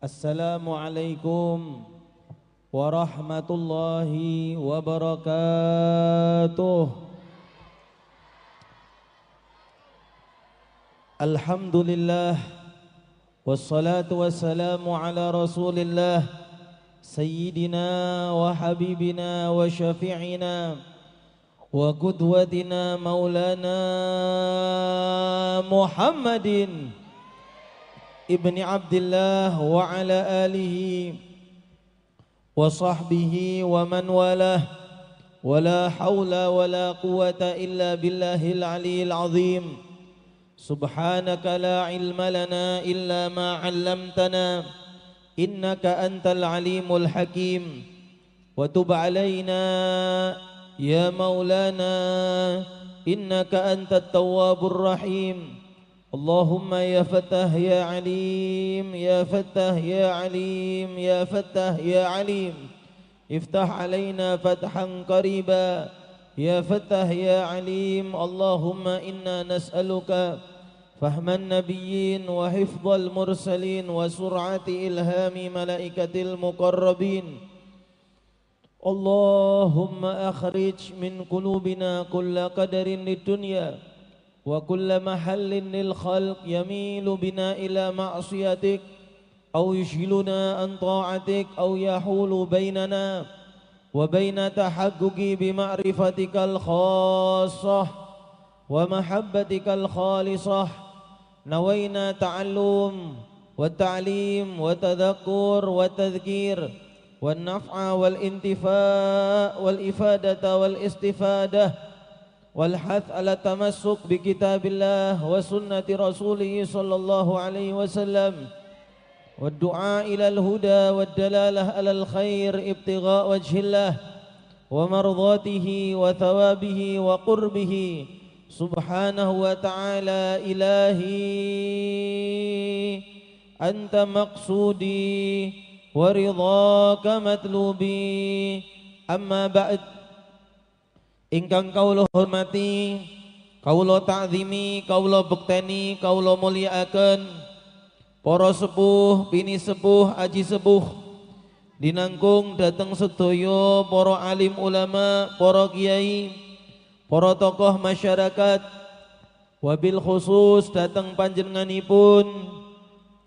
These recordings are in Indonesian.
Assalamualaikum warahmatullahi wabarakatuh. Alhamdulillah wassalatu wassalamu ala Rasulillah sayyidina wa habibina wa syafi'ina wa qudwatina maulana Muhammadin ibni Abdillah wa ala alihi wa sahbihi wa man walah wa la hawla wa la quwata illa billahil aliyil azim. Subhanaka la ilma lana illa ma 'allamtana innaka antal alimul hakim. Wa tub alaina ya maulana innaka antat tawwabur rahim. Allahumma ya Fattah ya Alim, ya Fattah ya Alim, ya Fattah ya Alim, iftah alaina fathan qariba, ya Fattah ya Alim. Allahumma inna nas'aluka fahman nabiyyin wa hifdhal mursalin wa sur'ati ilhami malaikatil muqarrabin. Allahumma akhrij min qulubina kulla qadarin lid dunya wa kulla mahallin lil khalq yamilu bina ila ma'siyatik aw yushghiluna an ta'atik aw yahulu bainana wa baina tahaqquqi bi ma'rifatikal khassah wa mahabbatikal khalisah. Nawaina ta'allum wa ta'lim wa tadhakkur wa tadhkir wa naf'a wal intifa' wal ifadata wal istifadah والحث على التمسك بكتاب الله وسنة رسوله صلى الله عليه وسلم والدعاء إلى الهدى والدلالة على الخير ابتغاء وجه الله ومرضاته وثوابه وقربه سبحانه وتعالى. إلهي أنت مقصودي ورضاك مطلوبي. أما بعد, ingkang kawula hormati, kawula ta'zimi, kawula bekteni, kawula mulyakaken para sepuh, bini sepuh, aji sepuh dinangkung dateng sedaya para alim ulama, para kiai, para tokoh masyarakat, wabil khusus dateng panjenenganipun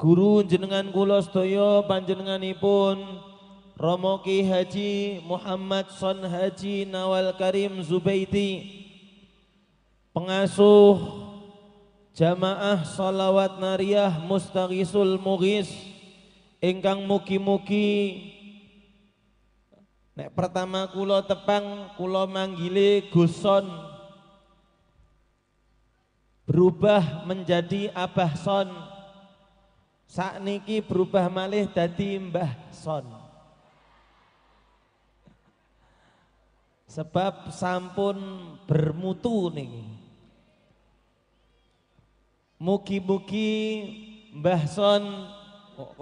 guru jenengan kula sedaya, panjenenganipun Romo Ki Haji Muhammad Son Haji Nawal Karim Zubaidi, pengasuh jamaah salawat nariyah Mustaghisul Mughis, ingkang mugi-mugi nek pertama kula tepang kula manggile Guson berubah menjadi Abah Son, sakniki berubah malih dadi Mbah Son. Sebab sampun bermutu nih. Mugi-mugi Mbah Son kok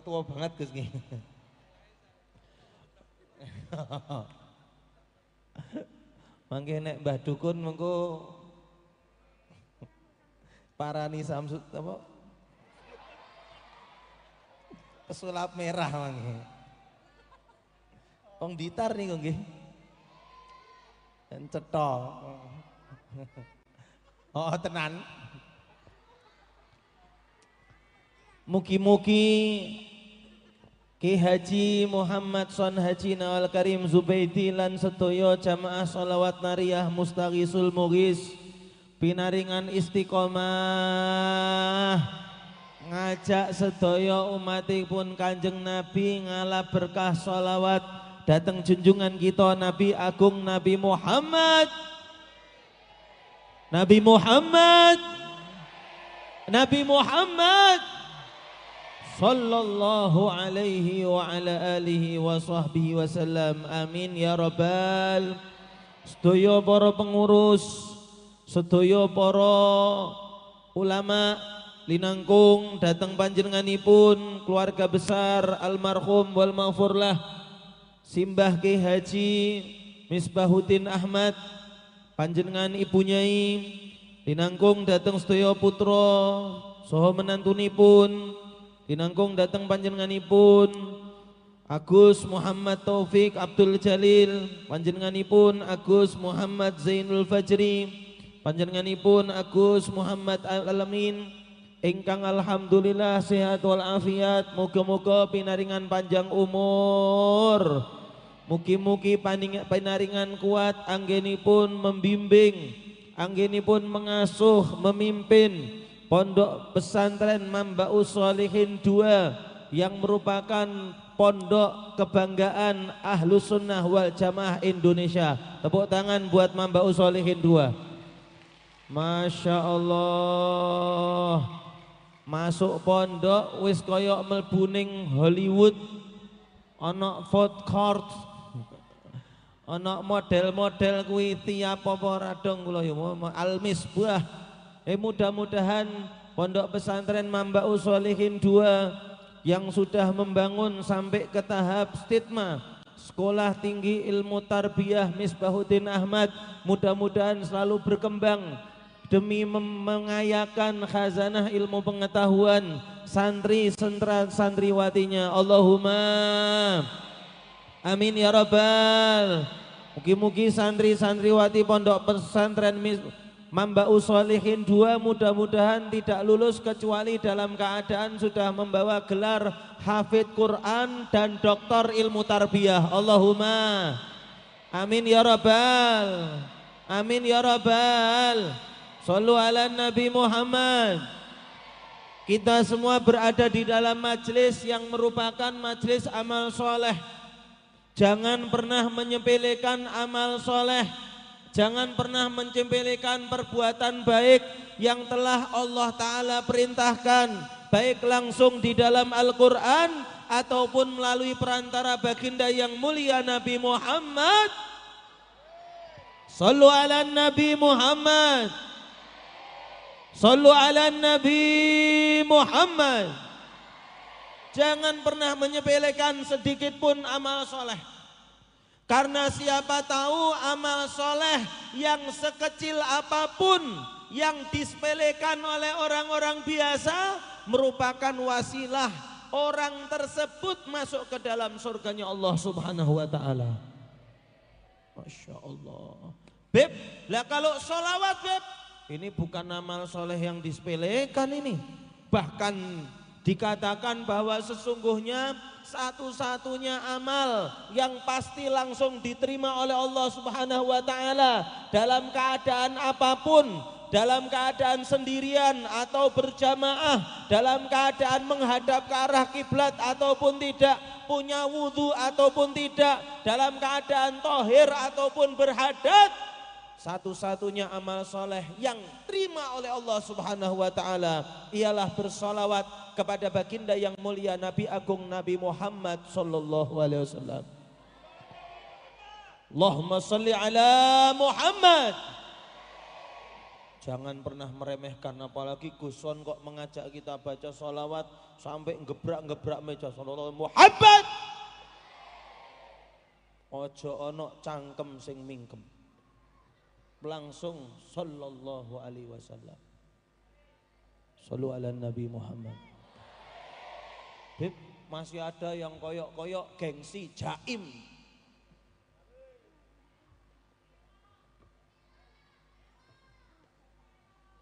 tua banget Gus nggih. Mangke nek Mbah Dukun mengko parani Samsud apa? Pesulap merah mangke. Wong ditar niku nggih. Dan cetok. Oh tenan. Mugi-mugi Ki Haji Muhammad Son Haji Nawal Karim Zubaidi lan sedaya jamaah sholawat nariyah Mustaghisul Mughis pinaringan istiqomah ngajak sedaya umatipun Kanjeng Nabi ngalap berkah sholawat datang junjungan kita Nabi Agung Nabi Muhammad sallallahu alaihi wa ala alihi wa sahbihi wasallam. Amin ya rabbal. Sedaya para pengurus, sedaya para ulama linangkung datang panjenenganipun keluarga besar almarhum wal maghfurlah Simbah Ki Haji Misbahuddin Ahmad, panjenengan ibu nyai dinangkung dateng sedaya putra saha menantunipun Kinangkung datang panjenenganipun Agus Muhammad Taufik Abdul Jalil, panjenenganipun Agus Muhammad Zainul Fajri, panjenenganipun Agus Muhammad Al-Alamin, ingkang alhamdulillah sehat wal afiat, muga-muga pinaringan panjang umur, mugi-mugi pinaringan kuat, anggenipun membimbing, anggenipun mengasuh, memimpin Pondok Pesantren Mambaus Sholihin II yang merupakan pondok kebanggaan Ahlus Sunnah wal Jamaah Indonesia. Tepuk tangan buat Mambaus Sholihin II. Masya Allah, masuk pondok wis koyok melbuning Hollywood, ana food court, ana model-model kuwi tiap apa radong kula ya Al-Misbah. Mudah-mudahan Pondok Pesantren Mambaus Sholihin II yang sudah membangun sampai ke tahap stitma Sekolah Tinggi Ilmu Tarbiyah Misbahuddin Ahmad, mudah-mudahan selalu berkembang demi mengayakan khazanah ilmu pengetahuan santri santriwatinya. Allahumma amin ya rabbal. Mugi-mugi santri-santriwati Pondok Pesantren Mambaus Sholihin II mudah-mudahan tidak lulus kecuali dalam keadaan sudah membawa gelar hafidz Quran dan doktor ilmu tarbiyah. Allahumma amin ya rabbal. Amin ya rabbal. Shallu ala Nabi Muhammad. Kita semua berada di dalam majelis yang merupakan majelis amal soleh. Jangan pernah menyepelekan amal soleh. Jangan pernah menyepelekan perbuatan baik yang telah Allah Ta'ala perintahkan, baik langsung di dalam Al-Quran ataupun melalui perantara baginda yang mulia Nabi Muhammad. Sallu ala Nabi Muhammad. Sallu ala Nabi Muhammad. Jangan pernah menyepelekan sedikit pun amal soleh. Karena siapa tahu amal soleh yang sekecil apapun yang disepelekan oleh orang-orang biasa merupakan wasilah orang tersebut masuk ke dalam surganya Allah Subhanahu wa ta'ala. Masya Allah. Beb, lah kalau sholawat Beb, ini bukan amal soleh yang disepelekan ini. Bahkan dikatakan bahwa sesungguhnya satu-satunya amal yang pasti langsung diterima oleh Allah Subhanahu wa ta'ala dalam keadaan apapun, dalam keadaan sendirian atau berjamaah, dalam keadaan menghadap ke arah kiblat ataupun tidak, punya wudhu ataupun tidak, dalam keadaan tohir ataupun berhadat, satu-satunya amal soleh yang terima oleh Allah Subhanahu wa ta'ala ialah bersolawat kepada baginda yang mulia Nabi Agung Nabi Muhammad sallallahu alaihi wasallam. Allahumma salli ala Muhammad. Jangan pernah meremehkan, apalagi Guson kok mengajak kita baca sholawat sampai ngebrak-ngebrak meja. Sallallahu Muhammad. Ojo ono cangkem sing mingkem. Langsung sallallahu alaihi wasallam. Sallu ala Nabi Muhammad. Bib, masih ada yang koyok-koyok gengsi jaim.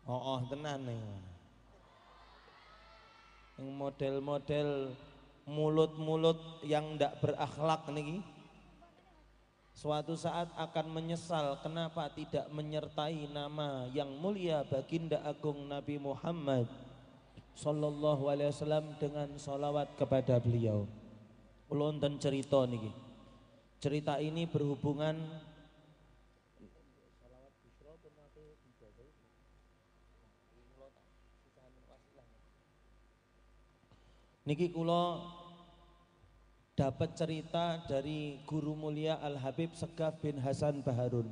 Oh tenan nih. Yang model-model mulut-mulut yang ndak berakhlak nih. Suatu saat akan menyesal kenapa tidak menyertai nama yang mulia baginda agung Nabi Muhammad sallallahu alaihi wasallam dengan sholawat kepada beliau. Kula wonten cerita niki. Cerita ini berhubungan niki kula dapat cerita dari guru mulia Al Habib Segaf bin Hasan Baharun.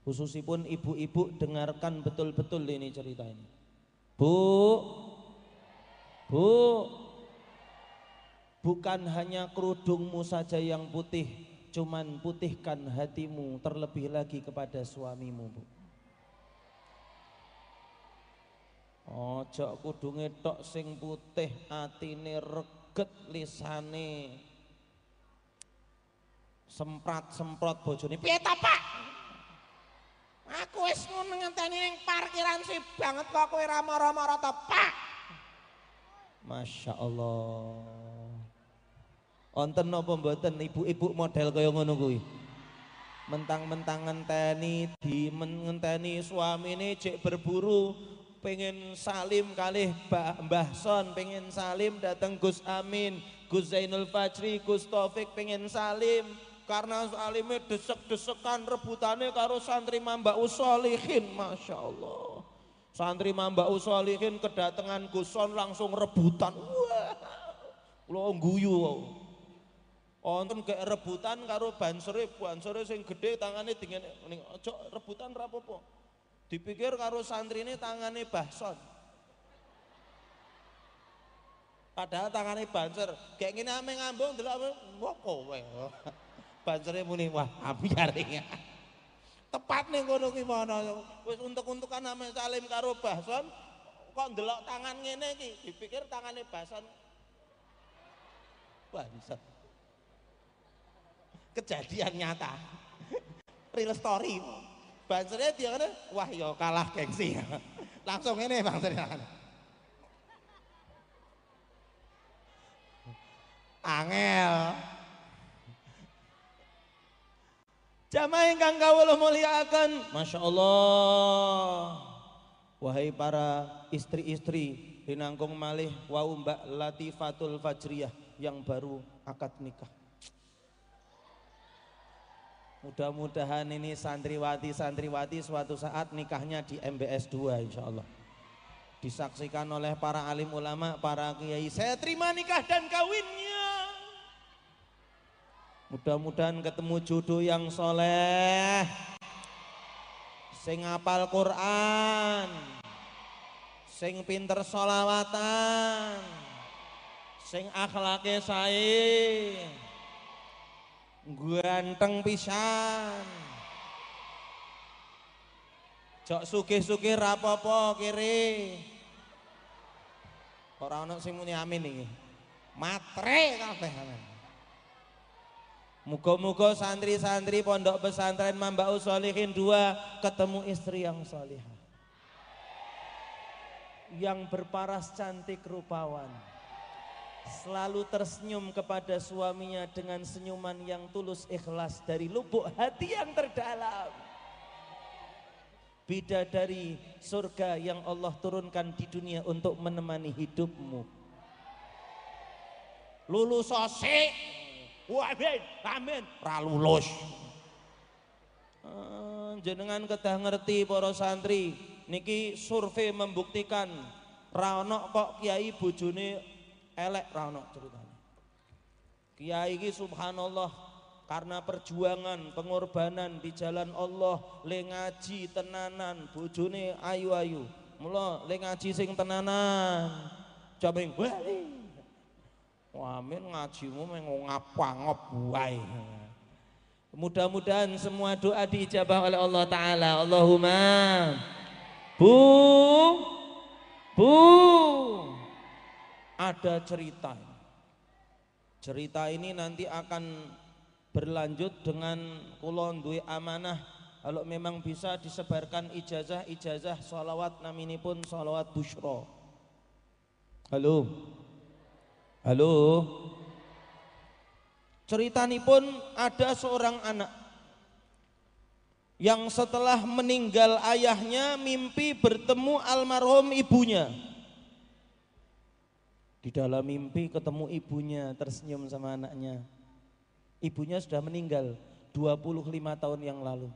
Khususipun ibu-ibu dengarkan betul-betul ini cerita ini. Bu, bukan hanya kerudungmu saja yang putih, cuman putihkan hatimu terlebih lagi kepada suamimu, Bu. Ojo kudu ngetok sing putih, atine reget, lisane semprat-semprot bojone. Piye ta, Pak? Aku wis ngono ngenteni ning parkiran sih banget kok kowe ra mara-mara ta, Pak? Masya Allah. Wonten napa mboten ibu-ibu model kaya ngono kuwi? Mentang-mentang ngenteni ngenteni suamine cek berburu pengen salim kalih Mbah Son, pengen salim datang Gus Amin, Gus Zainul Fajri, Gus Taufik pengen salim karena salime desek-desekan rebutane karo santri Mambaus Sholihin. Masya Allah, santri Mambaus Sholihin kedatangan Gus Son langsung rebutan. Wah, kula guyu. Wonten kayak rebutan karo bansere sing gede tangane dingin, ojo rebutan ra apa-apa. Dipikir karo santrine tangane Bahson. Padahal tangane banser, kayak ngene ame ngambung delok wah kowe. Bansere muni wah ambyar iki. Tepat ning kono ki mana wis untuk-untukan ame salim karo Bahson kok ndelok tangan ngene iki dipikir tangane Bahson. Banser. Kejadian nyata, real story. Bansernya dia kan, wah yo kalah gengsi, langsung ini bansernya. Angel. Jamaah ingkang kawula mulyakaken, Masya Allah. Wahai para istri-istri, dinangkung malih wau Mbak Latifatul Fajriyah yang baru akad nikah. Mudah-mudahan ini santriwati suatu saat nikahnya di MBS 2 insya Allah. Disaksikan oleh para alim ulama, para kiai. Saya terima nikah dan kawinnya. Mudah-mudahan ketemu jodoh yang soleh, sing hafal Quran, sing pinter sholawatan, sing akhlake sae, ganteng pisan. Jok sugih-sugih rapopo kiri. Ora ana sing muni amin iki. Matre kabeh. Muga-muga santri-santri Pondok Pesantren Mambaus Sholihin 2 ketemu istri yang salihah, yang berparas cantik rupawan, selalu tersenyum kepada suaminya dengan senyuman yang tulus ikhlas dari lubuk hati yang terdalam. Bidadari surga yang Allah turunkan di dunia untuk menemani hidupmu. Lulus sosik, amin, ra lulus. Jenengan kedah ngerti para santri, niki survei membuktikan ra ono kok kiai bojone elek, ra ono ceritane. Kiai iki subhanallah karena perjuangan pengorbanan di jalan Allah, le ngaji tenanan, bojone ayu-ayu. Mula le ngaji sing tenanan. Jaming wah amin ngajimu meng ngap-ngap wae. Mudah-mudahan semua doa diijabah oleh Allah Ta'ala. Allahumma Bu ada cerita. Cerita ini nanti akan berlanjut dengan kula duwe amanah kalau memang bisa disebarkan ijazah sholawat naminipun sholawat busyra. Halo. Ceritanipun ada seorang anak yang setelah meninggal ayahnya mimpi bertemu almarhum ibunya. Di dalam mimpi ketemu ibunya, tersenyum sama anaknya. Ibunya sudah meninggal 25 tahun yang lalu.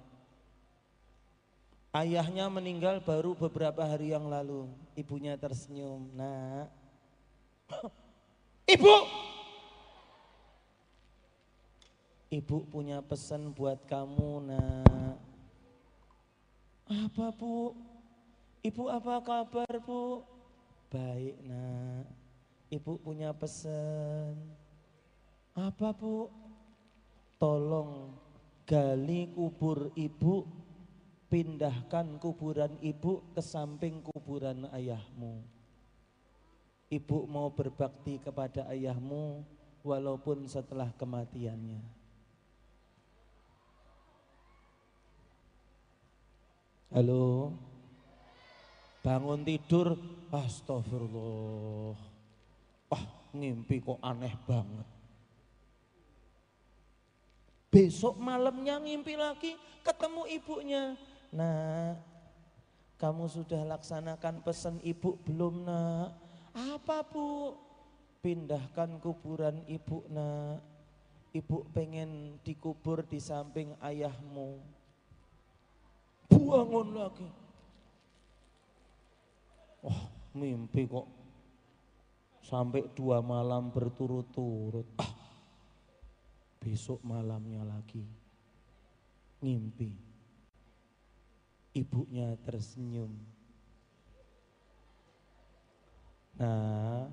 Ayahnya meninggal baru beberapa hari yang lalu. Ibunya tersenyum, "Nak, Ibu punya pesan buat kamu, Nak." "Apa, Bu?" "Ibu apa kabar, Bu?" "Baik, Nak. Ibu punya pesan." "Apa, Bu?" "Tolong gali kubur Ibu, pindahkan kuburan ibu ke samping kuburan ayahmu. Ibu mau berbakti kepada ayahmu walaupun setelah kematiannya. Halo? Bangun tidur, astagfirullah. Ngimpi kok aneh banget. Besok malamnya ngimpi lagi, ketemu ibunya. Nak, kamu sudah laksanakan pesan ibu belum, nak? Apa, Bu? Pindahkan kuburan ibu, nak. Ibu pengen dikubur di samping ayahmu. Bangun lagi. Mimpi kok sampai 2 malam berturut-turut. Besok malamnya lagi ngimpi. Ibunya tersenyum. Nah,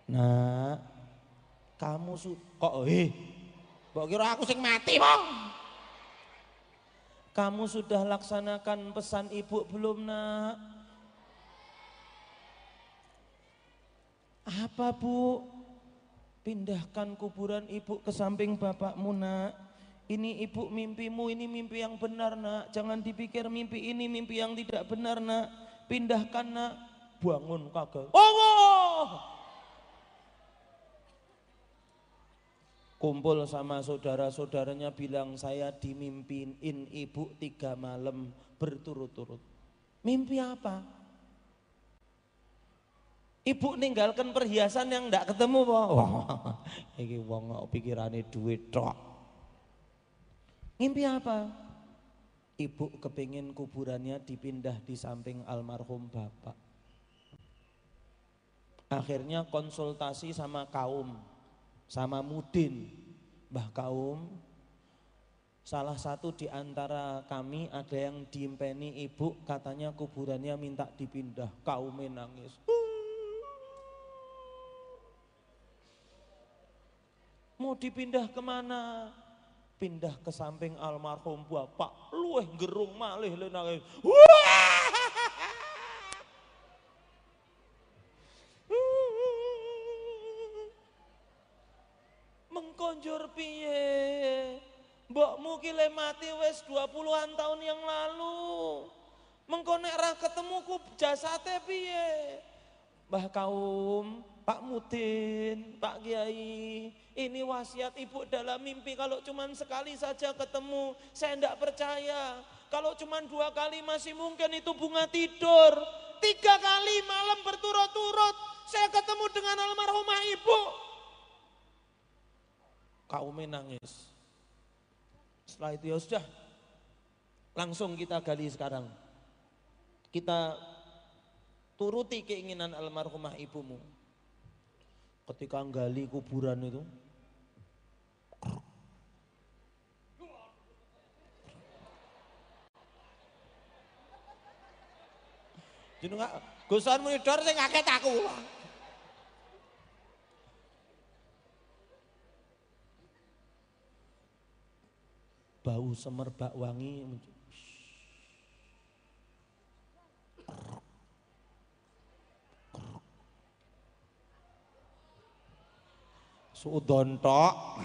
nah, kamu kok mbok kira aku sing mati, Bang? Kamu sudah laksanakan pesan ibu belum, nak? Apa, Bu? Pindahkan kuburan ibu ke samping bapakmu, nak. Ini ibu mimpimu, ini mimpi yang benar, nak. Jangan dipikir mimpi ini mimpi yang tidak benar, nak. Pindahkan, nak. Bangun kagak. Kumpul sama saudara-saudaranya bilang, saya dimimpiin ibu 3 malam berturut-turut. Mimpi apa? Ibu ninggalkan perhiasan yang enggak ketemu, Pak. Wah, iki wong pikirane duit tok. Mimpi apa? Ibu kepingin kuburannya dipindah di samping almarhum bapak. Akhirnya konsultasi sama kaum, sama Mudin, Mbah Kaum. Salah satu di antara kami ada yang diimpeni ibu, katanya kuburannya minta dipindah. Kaumnya nangis. Mau dipindah kemana? Pindah ke samping almarhum bapak. Luweh gerung malih le nangis. Mengkonjur piye? Mbokmu ki le mati wis 20-an tahun yang lalu. Mengko nek ra ketemu ku jasate piye? Mbah Kaum, Pak Mudin, Pak Kiai, ini wasiat ibu dalam mimpi. Kalau cuman sekali saja ketemu, saya enggak percaya. Kalau cuman 2 kali masih mungkin itu bunga tidur. 3 kali malam berturut-turut, saya ketemu dengan almarhumah ibu. Kaumnya nangis. Setelah itu ya sudah, langsung kita gali sekarang. Kita turuti keinginan almarhumah ibumu. Ketika gali kuburan itu, jenengan Guson Munidor sing ngaget aku. Bau semerbak wangi. Suudon tok.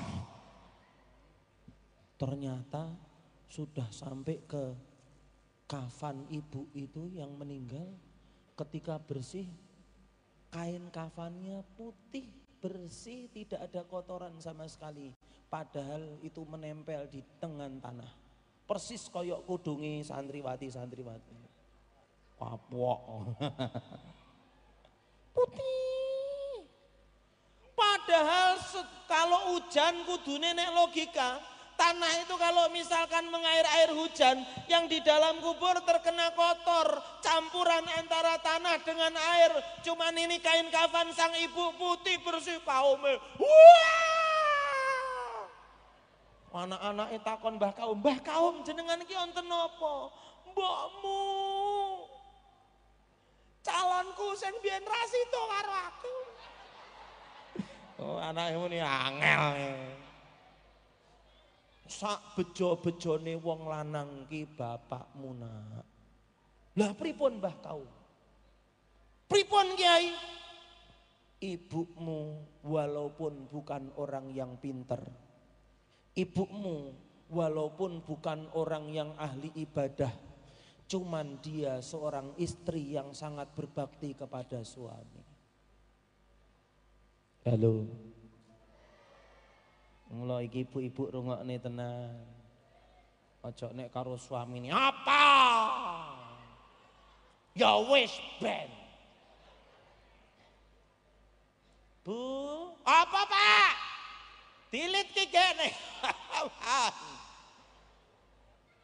Ternyata sudah sampai ke kafan ibu itu yang meninggal. Ketika bersih, kain kafannya putih, bersih, tidak ada kotoran sama sekali. Padahal itu menempel di tengah tanah. Persis koyok kudungi santriwati-santriwati. Kapok. Putih. Padahal kalau hujan kudune nek logika, tanah itu kalau misalkan mengair air hujan, yang di dalam kubur terkena kotor, campuran antara tanah dengan air. Cuman ini kain kafan sang ibu putih bersih, kaumnya. Wah! Anak-anake takon Mbah Kaum jenengan iki wonten napa? Mbokmu. Calonku sing biyen rasito karo aku. Oh, anake muni angel. Sak bejo-bejone wong lanang ki bapakmu nak. Lah pripun Mbah Kaum? Pripun Kiai? Ibumu walaupun bukan orang yang pinter, ibumu walaupun bukan orang yang ahli ibadah, cuman dia seorang istri yang sangat berbakti kepada suami. Halo. Mula iki ibu-ibu rungokne tenan. Aja nek karo suamine apa? Ya wis ben. Bu, apa Pak? Dilit ki gene.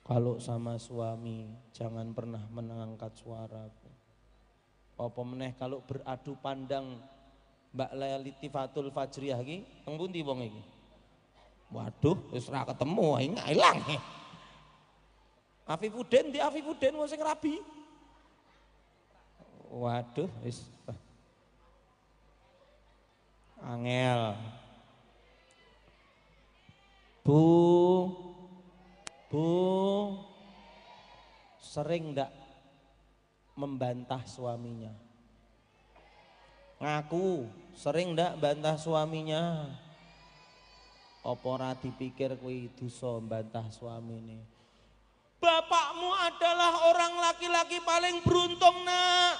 Kalau sama suami jangan pernah mengangkat suara. Apa meneh kalau beradu pandang Mbak Latifatul Fajriyah iki teng pundi wong iki? Waduh, wis ora ketemu, ilang. Afifuddin di Afifuddin wong sing rabi. Waduh, wis angel. Bu, sering ndak membantah suaminya? Ngaku, sering ndak bantah suaminya? Apa ora dipikir kuwi dosa mbantah suamine? Bapakmu adalah orang laki-laki paling beruntung nak.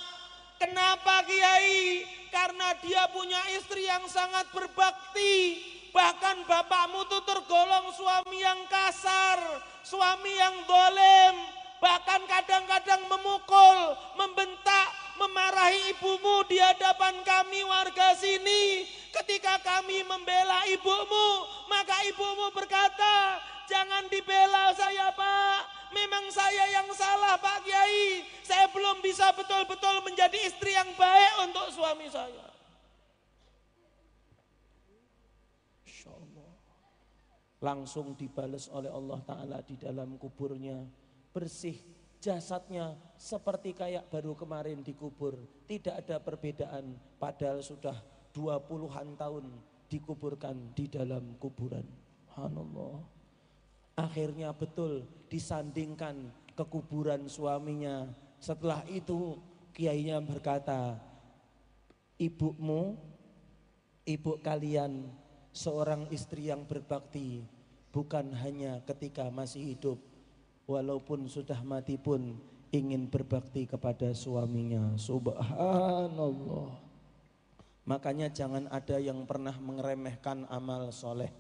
Kenapa Kiai? Karena dia punya istri yang sangat berbakti. Bahkan bapakmu tuh tergolong suami yang kasar, suami yang dolim. Bahkan kadang-kadang memukul, membentak, memarahi ibumu di hadapan kami warga sini. Ketika kami membela ibumu, maka ibumu berkata, jangan dibela saya Pak. Memang saya yang salah Pak Kiai. Saya belum bisa betul-betul menjadi istri yang baik untuk suami saya. Insya Allah. Langsung dibales oleh Allah Ta'ala di dalam kuburnya. Bersih jasadnya seperti kayak baru kemarin dikubur. Tidak ada perbedaan padahal sudah 20-an tahun dikuburkan di dalam kuburan. Subhanallah. Akhirnya betul disandingkan ke kuburan suaminya. Setelah itu kiainya berkata, ibumu, ibu kalian seorang istri yang berbakti bukan hanya ketika masih hidup, walaupun sudah mati pun ingin berbakti kepada suaminya. Subhanallah. Makanya jangan ada yang pernah meremehkan amal soleh.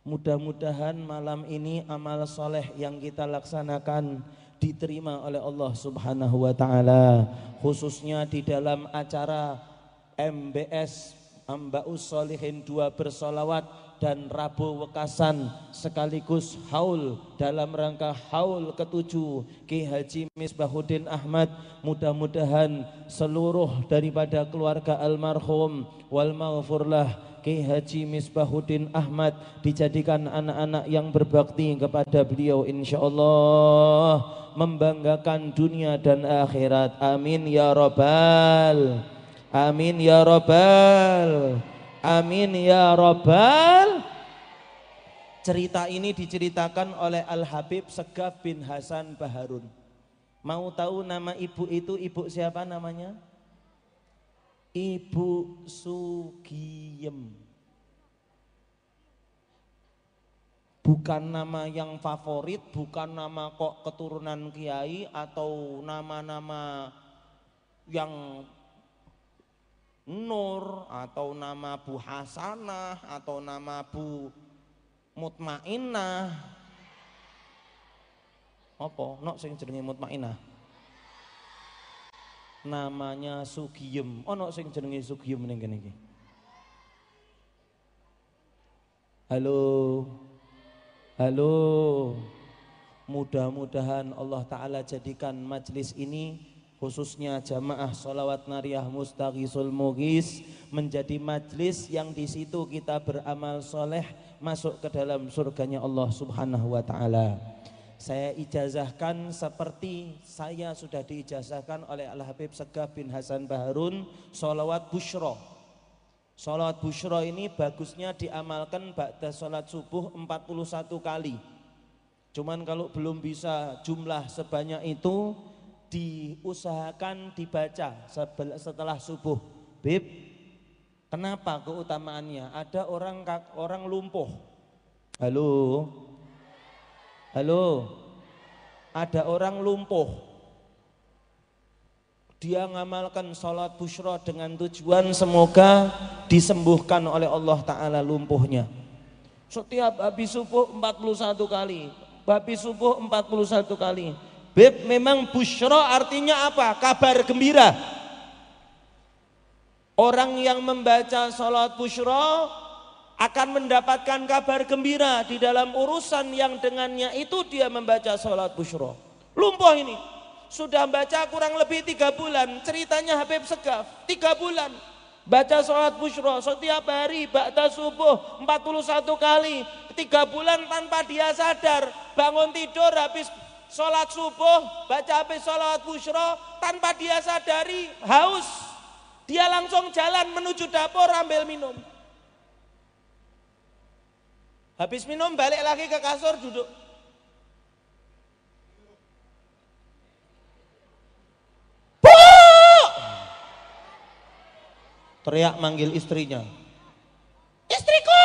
Mudah-mudahan malam ini amal soleh yang kita laksanakan diterima oleh Allah Subhanahu wa Ta'ala, khususnya di dalam acara MBS Ambaus Solihin 2 bersolawat dan Rabu Wekasan sekaligus haul dalam rangka haul ke-7 Ki Haji Misbahuddin Ahmad. Mudah-mudahan seluruh daripada keluarga almarhum wal maghfurlah Ki Haji Misbahuddin Ahmad dijadikan anak-anak yang berbakti kepada beliau, insyaallah membanggakan dunia dan akhirat. Amin ya rabbal, amin ya rabbal, amin ya rabbal. Cerita ini diceritakan oleh Al-Habib Segaf bin Hasan Baharun. Mau tahu nama ibu itu? Ibu siapa namanya? Ibu Sugiem. Bukan nama yang favorit, bukan nama kok keturunan kiai atau nama-nama yang Nur atau nama Bu Hasanah atau nama Bu Mutmainah. Apa? Nok sing jenenge Mutmainah. Namanya Sugiem. Ono sing jenenge Sugiem ning kene iki. Halo. Halo. Mudah-mudahan Allah Ta'ala jadikan majelis ini khususnya jamaah sholawat nariyah Mustaghisul Mughis, menjadi majlis yang di situ kita beramal soleh masuk ke dalam surganya Allah Subhanahu wa Ta'ala. Saya ijazahkan seperti saya sudah diijazahkan oleh Al-Habib Segaf bin Hasan Baharun, sholawat busyra. Sholawat busyra ini bagusnya diamalkan ba'da sholat subuh 41 kali. Cuman kalau belum bisa jumlah sebanyak itu, diusahakan dibaca setelah subuh. Bib, kenapa keutamaannya? Ada orang lumpuh. Halo, ada orang lumpuh. Dia ngamalkan sholat busyra dengan tujuan semoga disembuhkan oleh Allah Ta'ala lumpuhnya. Setiap habis subuh 41 kali, habis subuh 41 kali. Beb, memang busyra artinya apa? Kabar gembira. Orang yang membaca sholat busyra akan mendapatkan kabar gembira di dalam urusan yang dengannya itu dia membaca sholat busyra. Lumpuh ini sudah baca kurang lebih 3 bulan. Ceritanya Habib Segaf 3 bulan baca sholat busyra setiap hari ba'da subuh 41 kali. 3 bulan tanpa dia sadar, bangun tidur habis sholat subuh, baca habis sholat busyra, tanpa dia sadari haus, dia langsung jalan menuju dapur ambil minum. Habis minum balik lagi ke kasur duduk. Bu! Teriak manggil istrinya. Istriku!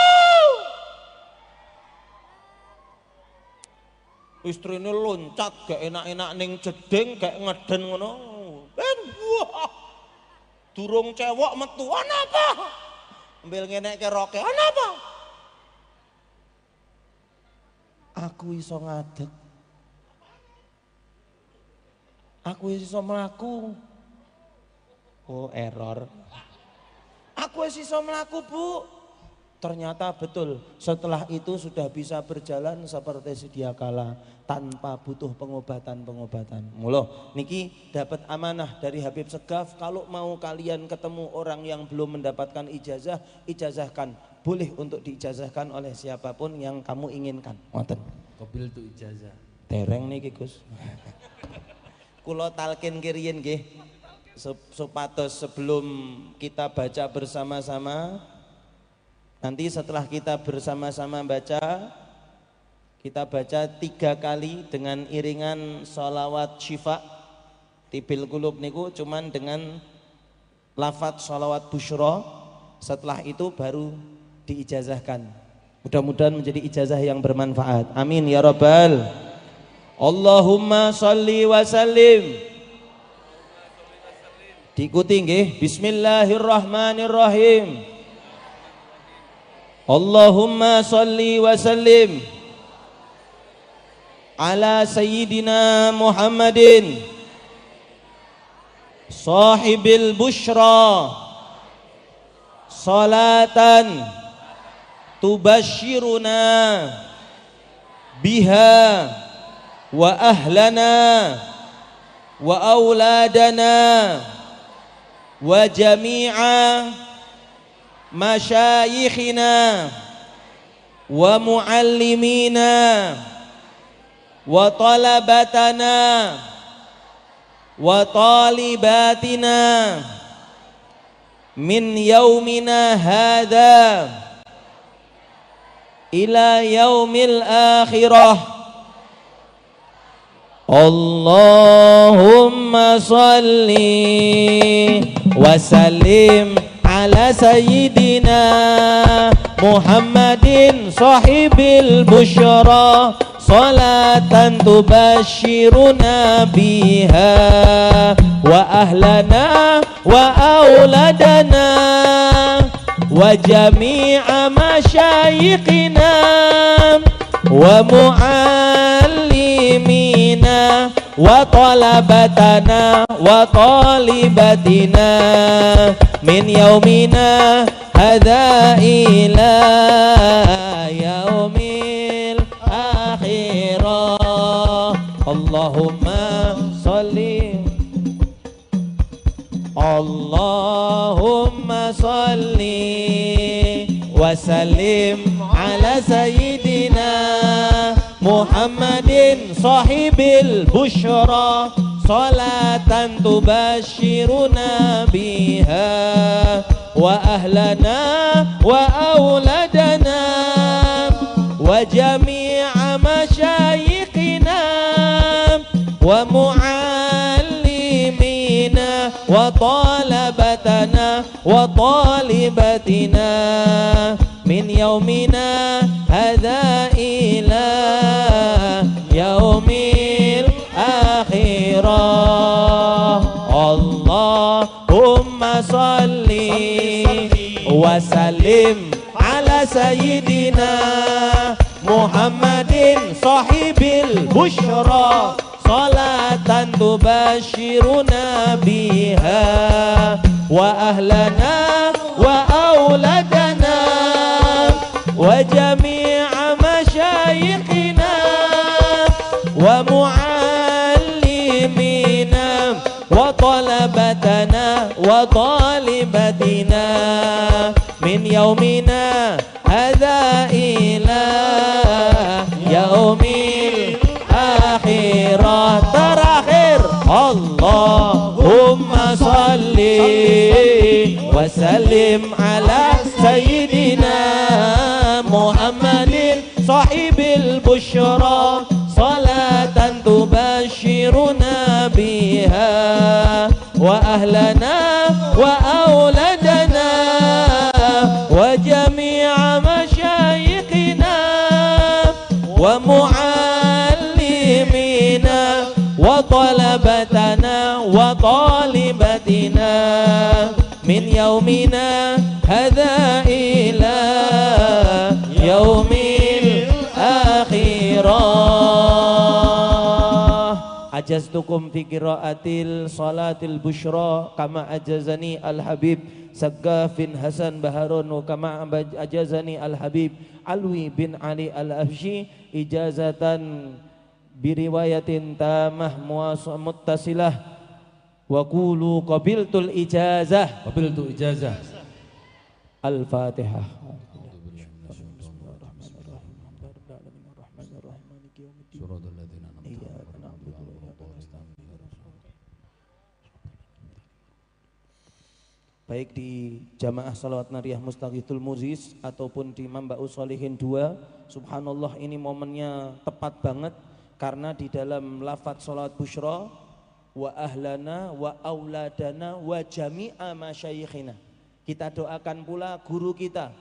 Istrine loncat gak enak-enak ning jeding gak ngeden ngono. Ben wah. Durung cewek metu ana apa? Ambil ngenekke roke ana apa? Aku iso ngadeg. Aku iso mlaku. Oh, error. Aku iso mlaku, Bu. Ternyata betul, setelah itu sudah bisa berjalan seperti sedia kala tanpa butuh pengobatan-pengobatan. Mula niki dapat amanah dari Habib Segaf, kalau mau kalian ketemu orang yang belum mendapatkan ijazah, ijazahkan. Boleh untuk diijazahkan oleh siapapun yang kamu inginkan. Ngoten. Kobil tu ijazah. Tereng niki Gus. Kula talkin kiriyen nggih. Supados sebelum kita baca bersama-sama, nanti setelah kita bersama-sama baca, kita baca 3 kali dengan iringan sholawat syifa. Tibil qulub niku cuman dengan lafadz sholawat busyra. Setelah itu baru diijazahkan. Mudah-mudahan menjadi ijazah yang bermanfaat. Amin ya rabbal. Allahumma sholli wa sallim. Diikuti nggih. Bismillahirrahmanirrahim. Allahumma sholli wa sallim ala sayyidina Muhammadin sahibil busyra salatan tubashiruna biha wa ahlana wa auladana wa jami'a masyayikhina wa muallimina wa talabatana wa talibatina min yaumina hadha ila yaumil akhirah. Allahumma salli wa sallim ala sayyidina Muhammadin sahibil busyra salatan tubashiruna biha wa ahlana wa auladana wa jami'a masyayikhina wa muallimina wa talabatana wa talibatina min yaumina hadza ila yaumil akhirah. Allahumma sholli وسلم على سيدنا محمد صاحب البشرى صلاة تبشرنا بها وأهلنا وأولادنا وجميع مشايخنا ومعلمينا وطلبتنا وطالبتنا من يومنا هذا إلى يوم الآخرة اللهم صل وسلم على سيدنا محمد صاحب البشرى صلاة تبشرنا بها وأهلنا وأولادنا وجميع مشايخنا ومعلمينا وطلبتنا وطالبتنا من يومنا هذا إلى يوم الآخرة تراخر اللهم صل وسلم على سيدنا محمد صاحب البشرى صلاة تبشرنا بها وأهلنا وأولادنا وجميع مشايخنا ومعلمينا وطلبتنا وطالبتنا من يومنا هذا إلى يوم الآخرة أجزتكم في قراءة صلاة البشرى كما أجزني الحبيب سقاف حسن بهارون وكما أجزني الحبيب علوي بن علي الأفشي إجازة برواية تامة متصلة وقولوا قبلت الإجازة الفاتحة baik di jamaah salawat nariyah Mustaghithul Muzis ataupun di Mambaus Sholihin 2. Subhanallah, ini momennya tepat banget karena di dalam lafadz salat busyra wa ahlana wa auladana wa jami'a masyayikhina kita doakan pula guru kita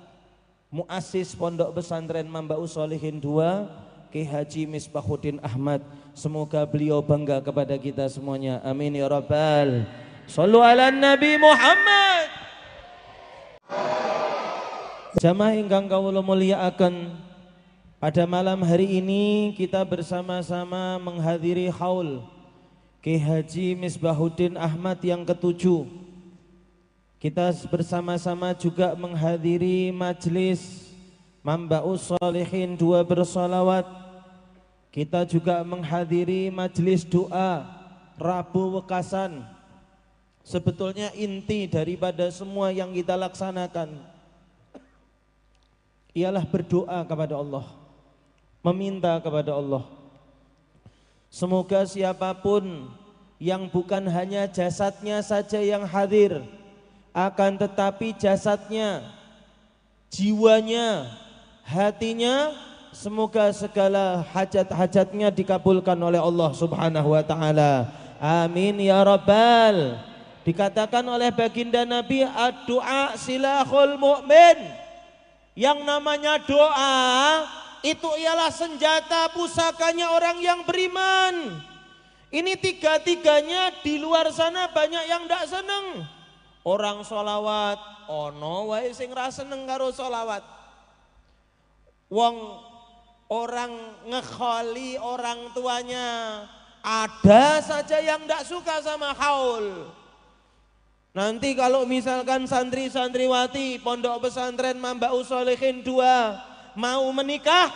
muassis Pondok Pesantren Mambaus Sholihin 2 Ki Haji Misbahuddin Ahmad, semoga beliau bangga kepada kita semuanya, amin ya rabbal. Shallu ala Nabi Muhammad. Jamaah ingkang kawula mulyakaken, pada malam hari ini kita bersama-sama menghadiri haul Ki Haji Misbahuddin Ahmad yang ke-7. Kita bersama-sama juga menghadiri majelis Mambaus Sholihin 2 bersolawat. Kita juga menghadiri majelis doa Rabu Wekasan. Sebetulnya inti daripada semua yang kita laksanakan ialah berdoa kepada Allah, meminta kepada Allah. Semoga siapapun yang bukan hanya jasadnya saja yang hadir, akan tetapi jasadnya, jiwanya, hatinya, semoga segala hajat-hajatnya dikabulkan oleh Allah Subhanahu wa taala. Amin ya rabbal. Dikatakan oleh baginda Nabi, ad-du'a silahul mu'min. Yang namanya doa itu ialah senjata pusakanya orang yang beriman. Ini tiga-tiganya di luar sana banyak yang tidak seneng. Orang sholawat, ono wae sing ra seneng karo sholawat. Wong orang ngekholi orang tuanya, ada saja yang tidak suka sama haul. Nanti kalau misalkan santri-santriwati Pondok Pesantren Mambaus Sholihin 2 mau menikah,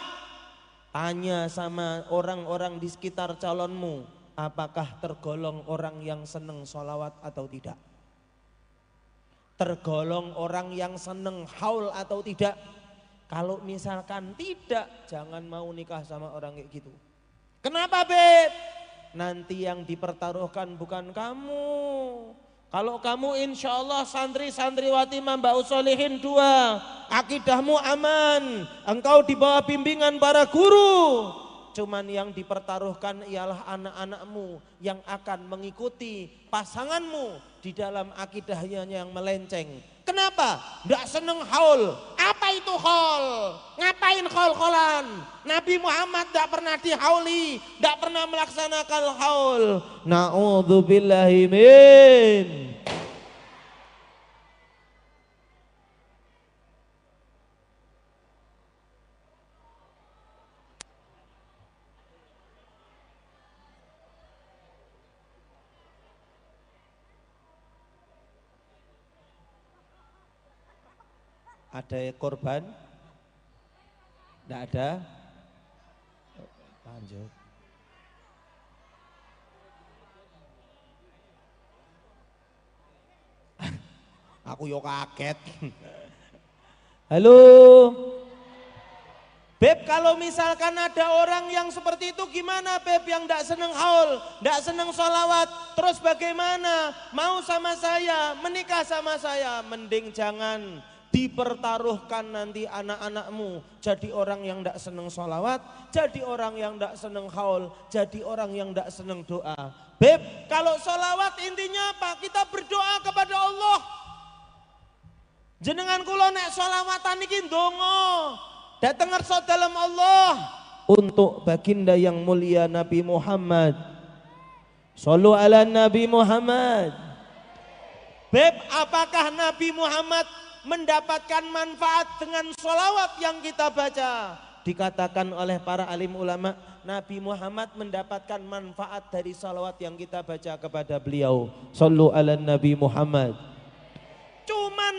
tanya sama orang-orang di sekitar calonmu, apakah tergolong orang yang seneng sholawat atau tidak? Tergolong orang yang seneng haul atau tidak? Kalau misalkan tidak, jangan mau nikah sama orang kayak gitu. Kenapa Beb? Nanti yang dipertaruhkan bukan kamu. Kalau kamu insya Allah santri-santriwati Mambaus Sholihin 2, akidahmu aman, engkau di bawah bimbingan para guru. Cuman yang dipertaruhkan ialah anak-anakmu yang akan mengikuti pasanganmu di dalam akidahnya yang melenceng. Kenapa? Nggak seneng haul. Apa itu haul? Ngapain haul-haulan? Nabi Muhammad nggak pernah dihauli, nggak pernah melaksanakan haul. Na'udzubillahi min. Ada korban? Tidak ada? Lanjut. Aku yo kaget. Halo. Beb, kalau misalkan ada orang yang seperti itu gimana Beb, yang tidak seneng haul, tidak seneng sholawat, terus bagaimana? Mau sama saya, menikah sama saya, mending jangan. Dipertaruhkan nanti anak-anakmu jadi orang yang tidak seneng sholawat, jadi orang yang tidak seneng haul, jadi orang yang tidak seneng doa. Beb, kalau sholawat intinya apa? Kita berdoa kepada Allah. Jenengan kula nek sholawatan iki ndonga, dateng ngerso dalam Allah untuk baginda yang mulia Nabi Muhammad. Shallu ala Nabi Muhammad. Beb, apakah Nabi Muhammad mendapatkan manfaat dengan sholawat yang kita baca? Dikatakan oleh para alim ulama, Nabi Muhammad mendapatkan manfaat dari sholawat yang kita baca kepada beliau. Shallu ala Nabi Muhammad. Cuman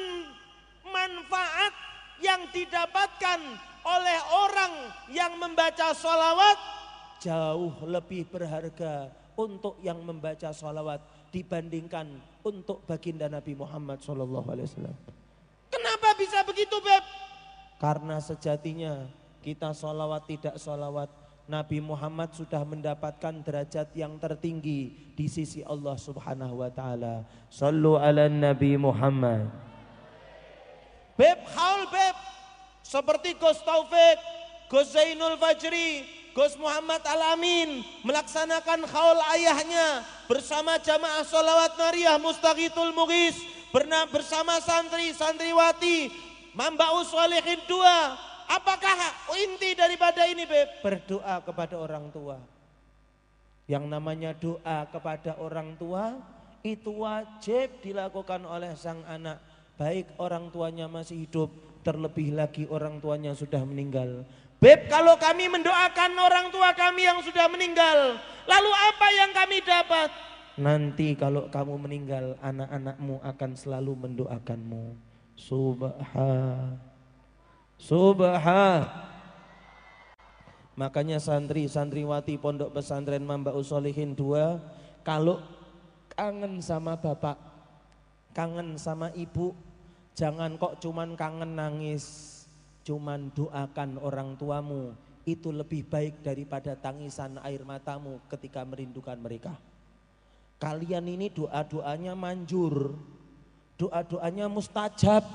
manfaat yang didapatkan oleh orang yang membaca sholawat jauh lebih berharga untuk yang membaca sholawat dibandingkan untuk baginda Nabi Muhammad SAW. Kenapa bisa begitu Beb? Karena sejatinya kita sholawat tidak sholawat, Nabi Muhammad sudah mendapatkan derajat yang tertinggi di sisi Allah Subhanahu wa Ta'ala. Shallu ala Nabi Muhammad. Beb, haul Beb, seperti Gus Taufik, Gus Zainul Fajri, Gus Muhammad Al-Amin melaksanakan haul ayahnya bersama jamaah sholawat Nariyah Mustaghithul Mughis, bersama santri-santriwati Mambaus Sholihin 2. Apakah inti daripada ini Beb? Berdoa kepada orang tua. Yang namanya doa kepada orang tua itu wajib dilakukan oleh sang anak, baik orang tuanya masih hidup, terlebih lagi orang tuanya sudah meninggal. Beb, kalau kami mendoakan orang tua kami yang sudah meninggal, lalu apa yang kami dapat? Nanti kalau kamu meninggal, anak-anakmu akan selalu mendoakanmu. Subhan. Makanya santri-santriwati Pondok Pesantren Mambaus Sholihin 2, kalau kangen sama bapak, kangen sama ibu, jangan kok cuman kangen nangis, cuman doakan orang tuamu. Itu lebih baik daripada tangisan air matamu ketika merindukan mereka. Kalian ini doa-doanya manjur, doa-doanya mustajab.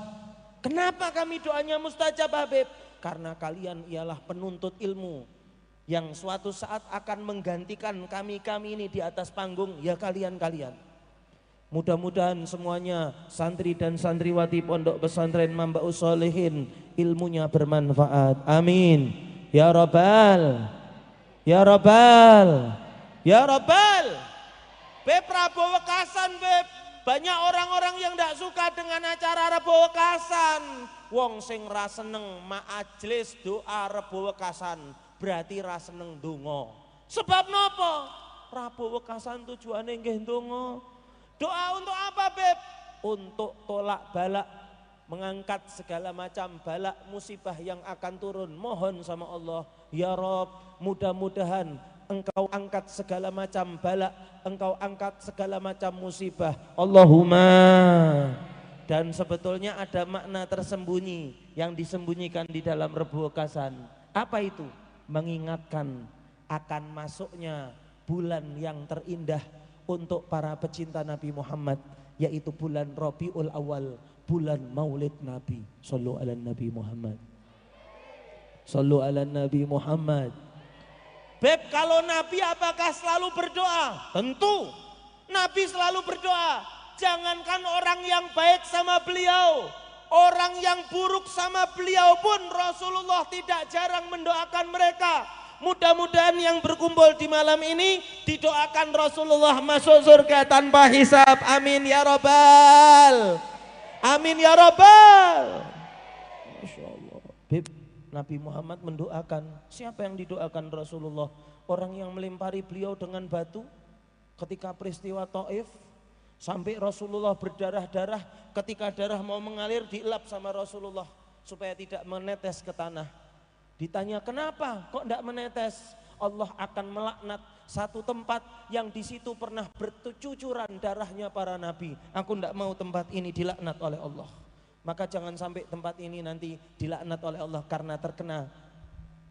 Kenapa kami doanya mustajab Habib? Karena kalian ialah penuntut ilmu yang suatu saat akan menggantikan kami-kami ini di atas panggung, ya kalian-kalian. Mudah-mudahan semuanya santri dan santriwati Pondok Pesantren Mambaus Sholihin ilmunya bermanfaat. Amin. Ya Rabbal. Ya Rabbal. Ya Rabbal. Beb, Rabo Wekasan Beb, banyak orang-orang yang tidak suka dengan acara Rabo Wekasan. Wong sing ra seneng majelis doa Rabo Wekasan berarti ra seneng donga. Sebab nopo? Rabo Wekasan tujuane nggih donga. Doa untuk apa Beb? Untuk tolak balak, mengangkat segala macam balak musibah yang akan turun. Mohon sama Allah, ya Rob, mudah-mudahan Engkau angkat segala macam balak, Engkau angkat segala macam musibah. Allahumma. Dan sebetulnya ada makna tersembunyi yang disembunyikan di dalam rebekasan. Apa itu? Mengingatkan akan masuknya bulan yang terindah untuk para pecinta Nabi Muhammad, yaitu bulan Rabiul Awal, bulan Maulid Nabi. Shallu ala Nabi Muhammad. Shallu ala Nabi Muhammad. Beb, kalau Nabi apakah selalu berdoa? Tentu. Nabi selalu berdoa. Jangankan orang yang baik sama beliau, orang yang buruk sama beliau pun Rasulullah tidak jarang mendoakan mereka. Mudah-mudahan yang berkumpul di malam ini didoakan Rasulullah masuk surga tanpa hisab. Amin ya Rabbal. Amin ya Rabbal. Masya Allah. Beb, Nabi Muhammad mendoakan. Siapa yang didoakan Rasulullah? Orang yang melempari beliau dengan batu ketika peristiwa Taif. Sampai Rasulullah berdarah-darah, ketika darah mau mengalir dielap sama Rasulullah supaya tidak menetes ke tanah. Ditanya kenapa kok tidak menetes? Allah akan melaknat satu tempat yang di situ pernah bercucuran darahnya para nabi. Aku tidak mau tempat ini dilaknat oleh Allah. Maka jangan sampai tempat ini nanti dilaknat oleh Allah karena terkena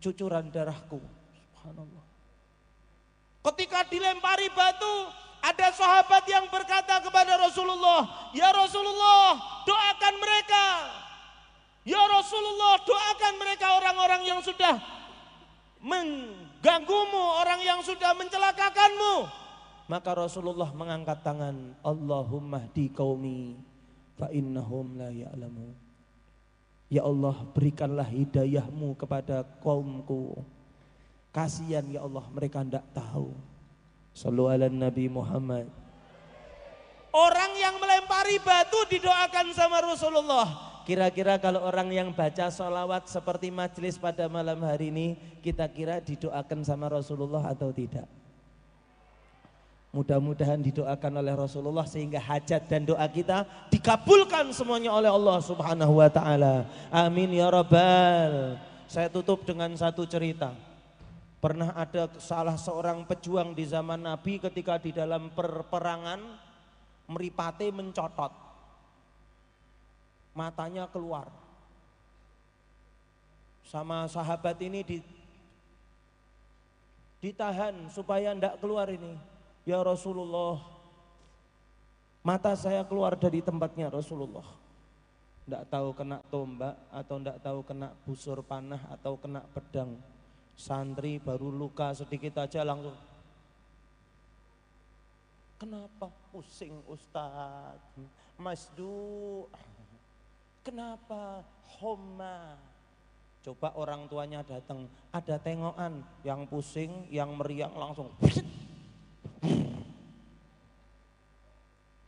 cucuran darahku. Subhanallah. Ketika dilempari batu, ada sahabat yang berkata kepada Rasulullah, "Ya Rasulullah, doakan mereka. Ya Rasulullah, doakan mereka, orang-orang yang sudah mengganggumu, orang yang sudah mencelakakanmu." Maka Rasulullah mengangkat tangan, "Allahumma hdi qaumi fa innahum la ya'lamun." Ya Allah, berikanlah hidayahmu kepada kaumku. Kasihan ya Allah, mereka tidak tahu. Shallu ala Nabi Muhammad. Orang yang melempari batu didoakan sama Rasulullah. Kira-kira kalau orang yang baca sholawat seperti majelis pada malam hari ini, kita kira didoakan sama Rasulullah atau tidak? Mudah-mudahan didoakan oleh Rasulullah sehingga hajat dan doa kita dikabulkan semuanya oleh Allah Subhanahu wa ta'ala. Amin ya Rabbal. Saya tutup dengan satu cerita. Pernah ada salah seorang pejuang di zaman Nabi ketika di dalam peperangan mripate mencotot. Matanya keluar. Sama sahabat ini ditahan supaya tidak keluar ini. Ya Rasulullah, mata saya keluar dari tempatnya Rasulullah. Tidak tahu kena tombak atau tidak tahu kena busur panah atau kena pedang. Santri baru luka sedikit aja langsung, "Kenapa pusing Ustaz? Masdu, kenapa homa?" Coba orang tuanya datang, ada tengokan, yang pusing, yang meriang langsung.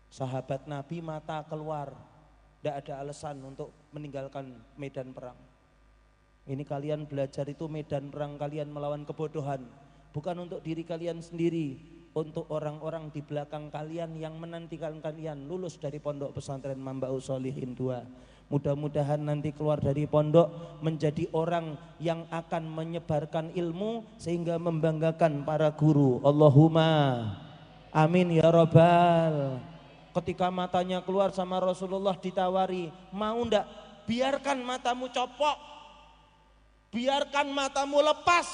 Sahabat Nabi mata keluar, tidak ada alasan untuk meninggalkan medan perang. Ini kalian belajar itu medan perang kalian melawan kebodohan. Bukan untuk diri kalian sendiri, untuk orang-orang di belakang kalian yang menantikan kalian lulus dari pondok pesantren Mambaus Sholihin 2. Mudah-mudahan nanti keluar dari pondok menjadi orang yang akan menyebarkan ilmu sehingga membanggakan para guru. Allahumma amin ya Rabbal. Ketika matanya keluar sama Rasulullah ditawari, "Mau ndak? Biarkan matamu copok. Biarkan matamu lepas.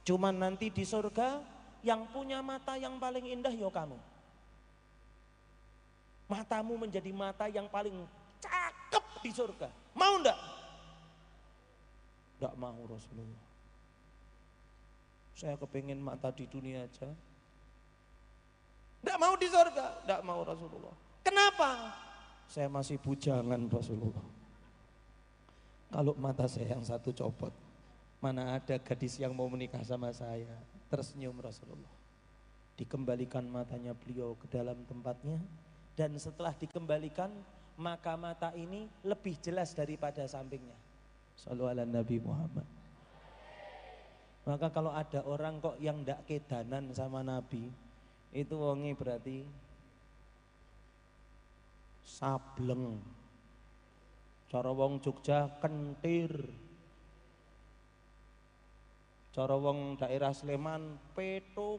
Cuman nanti di surga yang punya mata yang paling indah ya kamu. Matamu menjadi mata yang paling cakep di surga. Mau enggak?" Enggak mau Rasulullah. Saya kepingin mata di dunia aja. Enggak mau di surga. Enggak mau Rasulullah. Kenapa? Saya masih bujangan Rasulullah. Kalau mata saya yang satu copot, mana ada gadis yang mau menikah sama saya. Tersenyum Rasulullah. Dikembalikan matanya beliau ke dalam tempatnya. Dan setelah dikembalikan, maka mata ini lebih jelas daripada sampingnya. Shallu ala Nabi Muhammad. Maka kalau ada orang kok yang ndak kedanan sama Nabi, itu wonge berarti sableng. Cara wong Jogja kentir. Cara wong daerah Sleman petuk.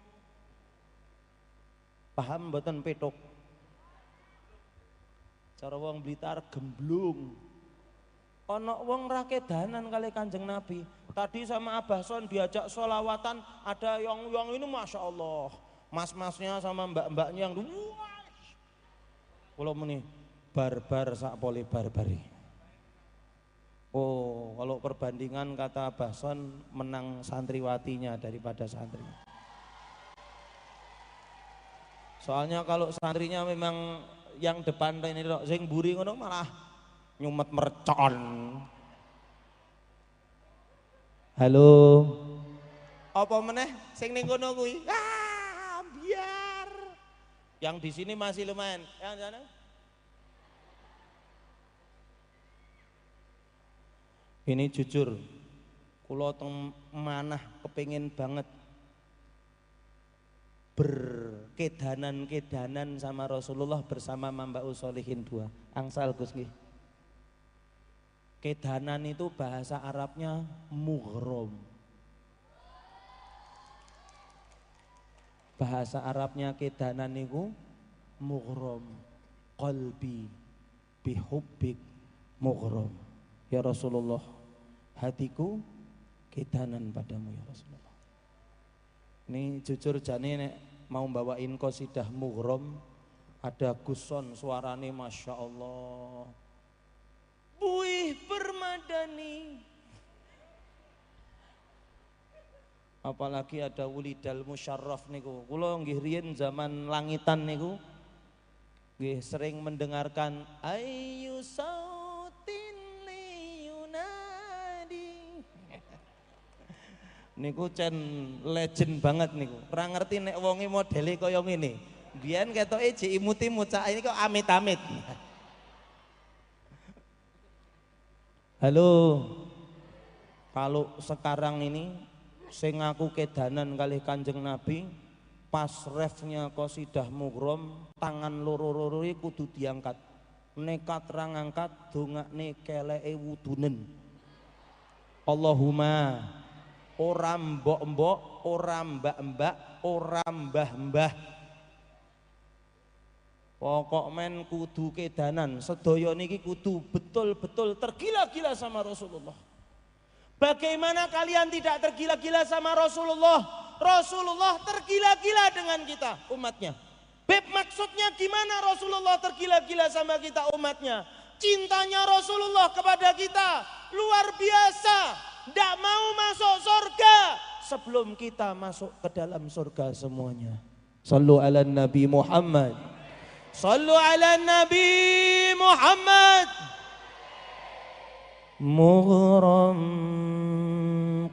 Paham mboten petuk? Cara wong Blitar gemblung. Ono wong ra kedanan kali Kanjeng Nabi. Tadi sama Abah Son diajak sholawatan, ada yang ini Masya Allah. Mas-masnya sama mbak-mbaknya yang wah. Kalau meni barbar sak poli barbari. Oh, kalau perbandingan kata Abah Son menang santriwatinya daripada santri. Soalnya kalau santrinya memang yang depan ini sing mburi ngono malah nyumet mercon. Halo. Apa meneh sing ning kono kuwi? Ah, biar. Yang di sini masih lumayan. Yang sana? Ini jujur, kula teng manah kepengin banget berkedanan-kedanan sama Rasulullah bersama Mambaul Sholihin 2. Angsal Gus nggih. Kedanan itu bahasa Arabnya mughram. Bahasa Arabnya kedanan itu mughram. Qalbi bihubbik mughram. Ya Rasulullah, hatiku kedanan padamu ya Rasulullah. Ini jujur jane nek mau bawain qasidah mughram, ada guson suarane Masya Allah. Buih permadani. Apalagi ada Wulidal Musyarraf niku. Kula nggih riyen zaman langitan niku nggih sering mendengarkan ayu sautin liyunadi. Niku cen legend banget niku. Ora ngerti nek wonge modele kaya ngene. Biyen ketoke jek imut-imut, sak ini kok amit-amit. Halo, kalau sekarang ini sing ngaku kedanan kali Kanjeng Nabi, pas refnya qasidah mughram, tangan loro-loro kudu diangkat. Nekat ra ngangkat dongakne keleke wudunen. Allahumma ora mbok-mbok, ora mbak-mbak, ora mbah-mbah. Pokok men kudu kedanan, sedaya niki kudu betul-betul tergila-gila sama Rasulullah. Bagaimana kalian tidak tergila-gila sama Rasulullah? Rasulullah tergila-gila dengan kita umatnya. Beb, maksudnya gimana Rasulullah tergila-gila sama kita umatnya? Cintanya Rasulullah kepada kita luar biasa. Tidak mau masuk surga sebelum kita masuk ke dalam surga semuanya. Sallu ala Nabi Muhammad. Sallu ala Nabi Muhammad. Mughram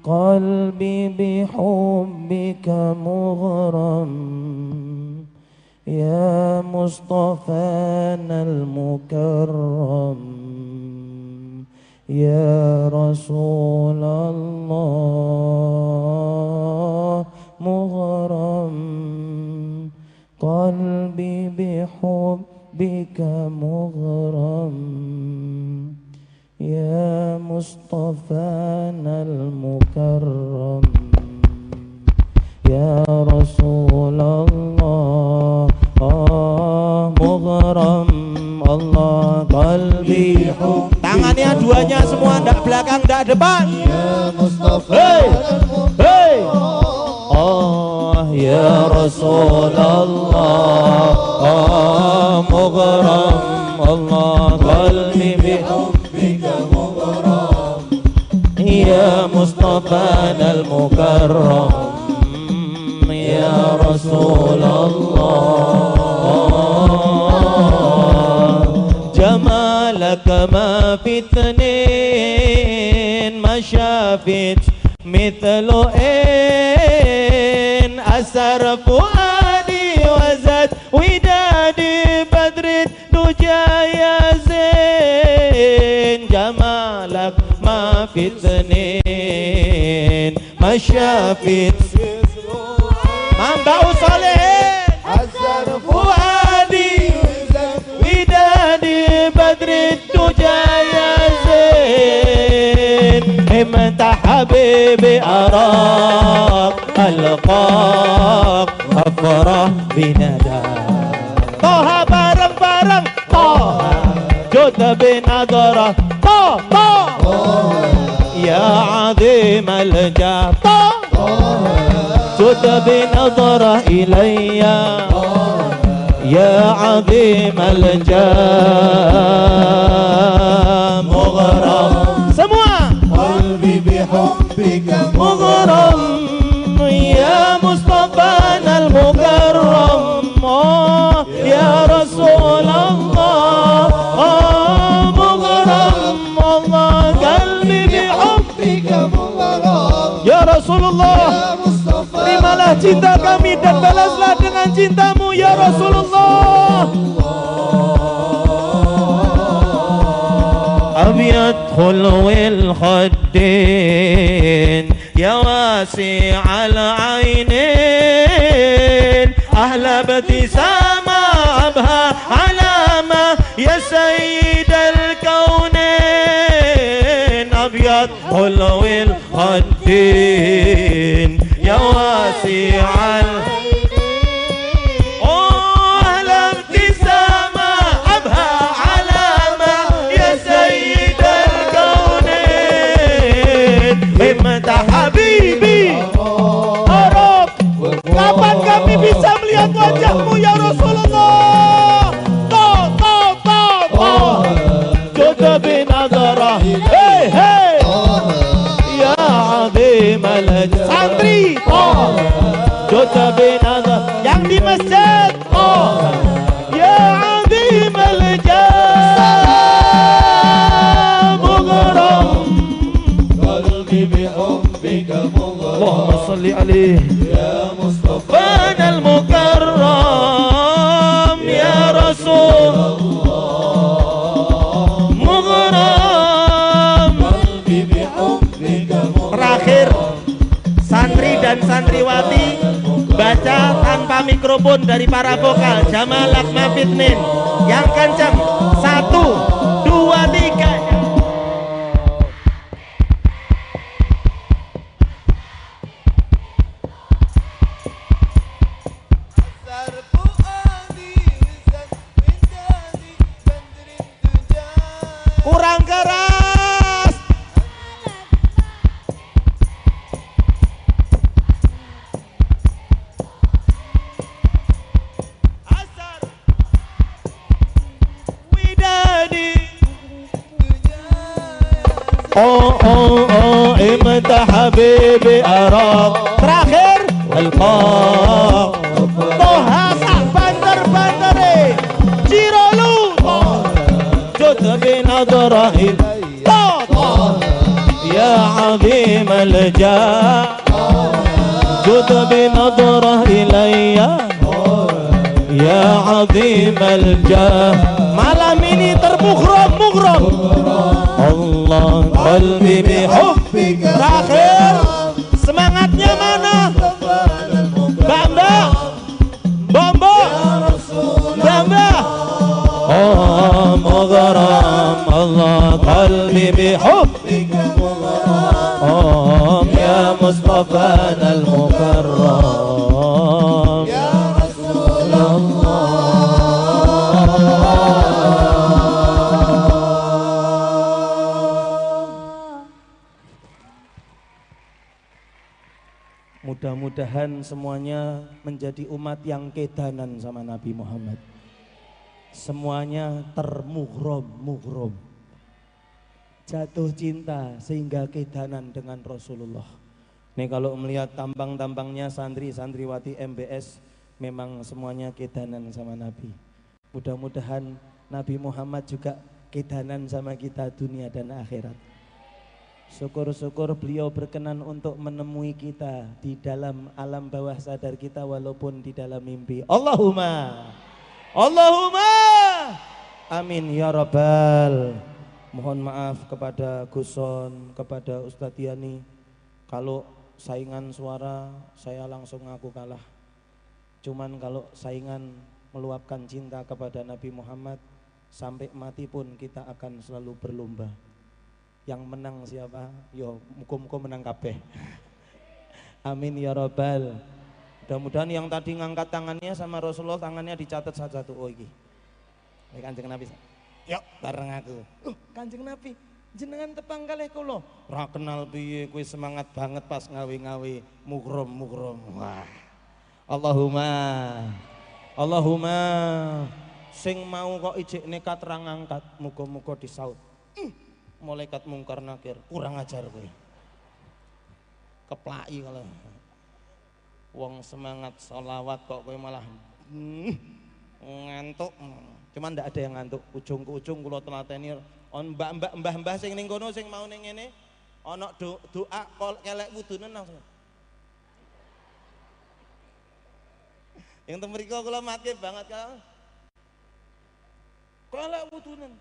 qalbi bihubbika mughram ya Mustafana al-Mukarram ya Rasulullah mughram qalbi bihubbika mughram ya Mustafana al-Mukarram ya Rasulullah mughram Allah qalbi. Tangannya duanya semua, ndak belakang ndak depan. Ya Mustafa. Hey, hey. Ya Rasulullah mughram Allah qalbi bihubbika mughram ya Mustafa al-Mukarram ya Rasulullah jamalaka ma fitnin ma syafit mithlu asar fuadi wazat widadi badrit dujaya zain jamalak ma fitnin masyafit Mambaul Sholihin asar fuadi widadi badrit dujaya zain imta habibi arak alqaq afrah binada Toha bareng-bareng Toha جد بنظرة طه يا عظيم الجاه جد بنظرة إلي يا عظيم الجاه مغرم semua قلبي بحبك مغرم يا مصطفانا المكرم يا رسول الله مغرم الله قلبي بحبك مغرم يا رسول الله يا مصطفى terimalah cinta kami dan balaslah dengan cintamu ya Rasulullah. أبيض خلو الخدين يا واسع العينين أحلى ابتسامة أبهى علامة يا سيد الكونين أبيض خلو الخدين يا واسع kapan kami bisa melihat wajahmu ya Rasulullah? Jodoh binazarah hey hey ya azim al-ajr santri jodoh binazarah yang di masjid ya azim al-ajr mughram قلبي بحبك مغرم اللهم صل عليه يا مصطفى فانا المكرم يا رسول الله مغرم قلبي بحبك مغرم. Terakhir santri dan santriwati baca tanpa mikrofon dari para vokal Jamal Akma Fitnin yang kencang 1, 2, 3 kurang keras. Asar widadi imta habibi arab terakhir alqaq toha sak banter-bantere jirolu بنظرة يا عظيم الجاه جد بنظرة إلي يا عظيم الجاه malam ini termughram Allah qalbi bihubbik terakhir semangatnya mana Mbak Bombo Mbak مغرم الله قلبي بحبك مغرم يا مصطفانا المكرم يا رسول الله mudah-mudahan semuanya menjadi umat yang kedanan sama Nabi Muhammad. Semuanya termughram jatuh cinta sehingga kedanan dengan Rasulullah. Nih kalau melihat tampang-tampangnya santri-santriwati MBS memang semuanya kedanan sama Nabi. Mudah-mudahan Nabi Muhammad juga kedanan sama kita dunia dan akhirat. Syukur-syukur beliau berkenan untuk menemui kita di dalam alam bawah sadar kita walaupun di dalam mimpi. Allahumma amin ya rabbal. Mohon maaf kepada Guson, kepada Ustadz Yani kalau saingan suara saya langsung ngaku kalah. Cuman kalau saingan meluapkan cinta kepada Nabi Muhammad sampai mati pun kita akan selalu berlomba. Yang menang siapa? Yo muka-muka menang kabeh. Amin ya rabbal. Mudah-mudahan yang tadi ngangkat tangannya sama Rasulullah tangannya dicatat saja tuh. Oh iki. Kanjeng Nabi. yuk bareng aku. Kanjeng Nabi, jenengan tepang kalih kula. Ora kenal piye kowe semangat banget pas ngawe-ngawe mukrom. Wah. Allahumma sing mau kok ijik nekat ra ngangkat, muga-muga disaut. Malaikat mungkar nakir, kurang ajar kowe. Keplaki kalau wong semangat sholawat kok kowe malah ngantuk. Cuman ndak ada yang ngantuk. Ujung ke ujung kula telateni on mbah-mbah sing ning kono sing mau ning ngene ana doa kelek wudune langsung. Yang temriko kula make banget kalau kelek wudune.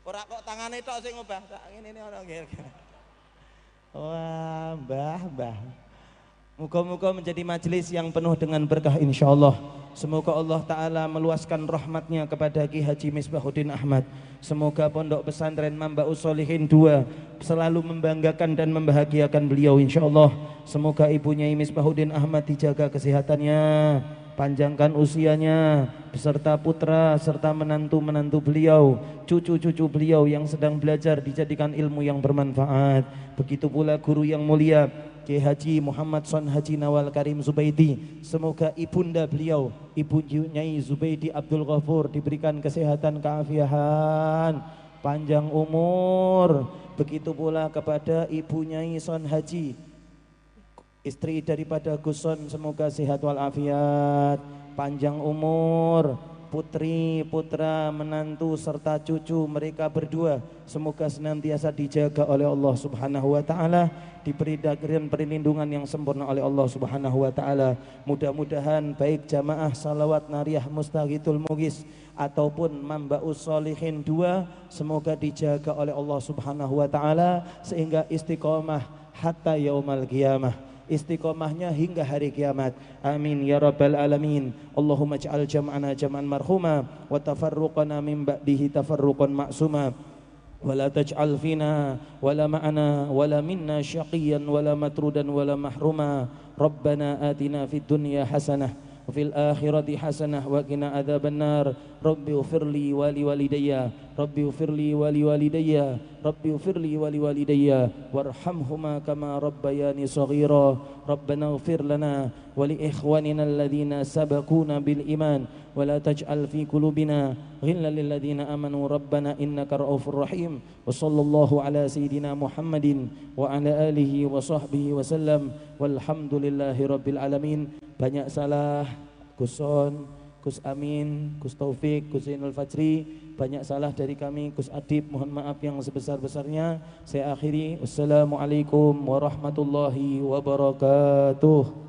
Ora kok tangane tok sing ngobah, sak ngene ana nggih. Wah, mbah. Muga-muga menjadi majelis yang penuh dengan berkah insyaallah. Semoga Allah Ta'ala meluaskan rahmatnya kepada Ki Haji Misbahuddin Ahmad. Semoga Pondok Pesantren Mambaus Sholihin 2 selalu membanggakan dan membahagiakan beliau insyaallah. Semoga ibunya Misbahuddin Ahmad dijaga kesehatannya, panjangkan usianya, beserta putra serta menantu-menantu beliau, cucu-cucu beliau yang sedang belajar dijadikan ilmu yang bermanfaat. Begitu pula guru yang mulia Kiai Haji Muhammad Son Haji Nawal Karim Zubaidi. Semoga ibunda beliau, Ibu Nyai Zubaidi Abdul Ghafur, diberikan kesehatan, keafian, panjang umur. Begitu pula kepada Ibu Nyai Son Haji, istri daripada Gus Son, semoga sehat walafiat, panjang umur. Putri, putra, menantu serta cucu mereka berdua semoga senantiasa dijaga oleh Allah Subhanahu wa taala, diberi perlindungan yang sempurna oleh Allah Subhanahu wa taala. Mudah-mudahan baik jamaah salawat nariyah Mustaghithul Mughis ataupun Mambaus Sholihin 2 semoga dijaga oleh Allah Subhanahu wa taala sehingga istiqomah hatta yaumal qiyamah, istiqomahnya hingga hari kiamat. Amin ya rabbal alamin. Allahumma ij'al jam'ana jam'an marhuma wa tafarruqana min ba'dihi tafarruqan ma'suma wa la taj'al fina wala ma'ana wala minna syaqiyan wala matrudan wala mahruma. Rabbana atina fid dunya hasanah wa fil akhirati hasanah wa qina adzabannar. Rabbi ighfirli wa liwalidayya, Rabbi ighfirli wa liwalidayya, Rabbi ighfirli wa liwalidayya warhamhuma kama rabbayani shaghira. Rabbana ighfir lana wa li ikhwanina alladhina sabaquna bil iman wa la taj'al fi qulubina ghillan lil ladzina amanu rabbana innaka ra'ufur rahim. Wa sallallahu ala sayidina Muhammadin wa ala alihi wa sahbihi wa sallam walhamdulillahi rabbil alamin. Banyak salah Gus Son, Gus Amin, Gus Taufik, Gus Zainul Fajri, banyak salah dari kami, Gus Adib, mohon maaf yang sebesar-besarnya. Saya akhiri, wassalamualaikum warahmatullahi wabarakatuh.